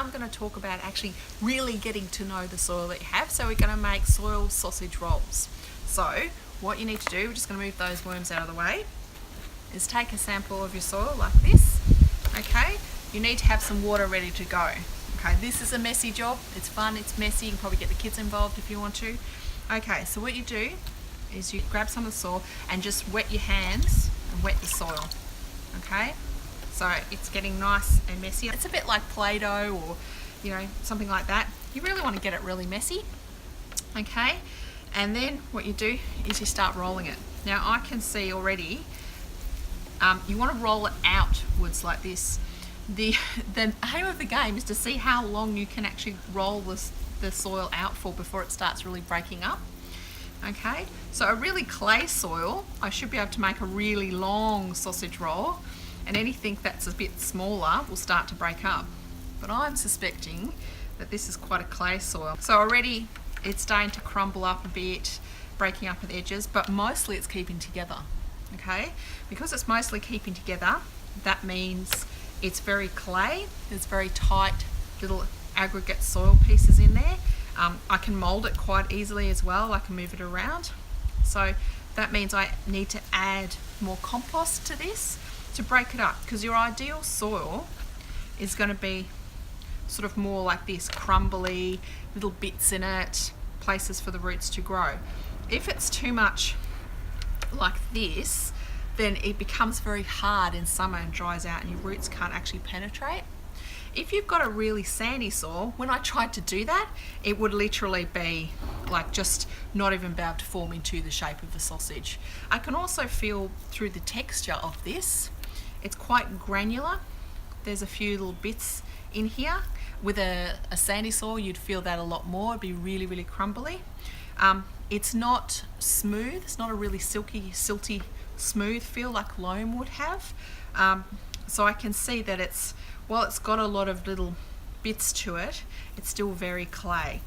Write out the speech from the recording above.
now I'm going to talk about actually really getting to know the soil that you have. So we're going to make soil sausage rolls. So what you need to do, we're just going to move those worms out of the way, is take a sample of your soil like this. Okay, you need to have some water ready to go. Okay, this is a messy job. It's fun, it's messy. You can probably get the kids involved if you want to. Okay, so what you do is you grab some of the soil and just wet your hands and wet the soil. Okay, so it's getting nice and messy. It's a bit like Play-Doh or something like that. You really want to get it really messy. Okay, and then what you do is you start rolling it. Now I can see already you want to roll it outwards like this. The aim of the game is to see how long you can actually roll the soil out for before it starts really breaking up. Okay, so a really clay soil, I should be able to make a really long sausage roll, and anything that's a bit smaller will start to break up. But I'm suspecting that this is quite a clay soil. So already it's starting to crumble up a bit, breaking up at the edges, but mostly it's keeping together. Okay, because it's mostly keeping together, that means it's very clay. There's very tight little aggregate soil pieces in there. I can mold it quite easily as well. I can move it around. So that means I need to add more compost to this to break it up, because your ideal soil is going to be sort of more like this, crumbly, little bits in it, places for the roots to grow. If it's too much like this, then it becomes very hard in summer and dries out and your roots can't actually penetrate. If you've got a really sandy soil, when I tried to do that, it would literally be like just not even be able to form into the shape of the sausage. I can also feel through the texture of this, it's quite granular. There's a few little bits in here. With a sandy soil, you'd feel that a lot more. It'd be really, really crumbly. It's not smooth. It's not a really silty, smooth feel like loam would have. So I can see that while it's got a lot of little bits to it, it's still very clay.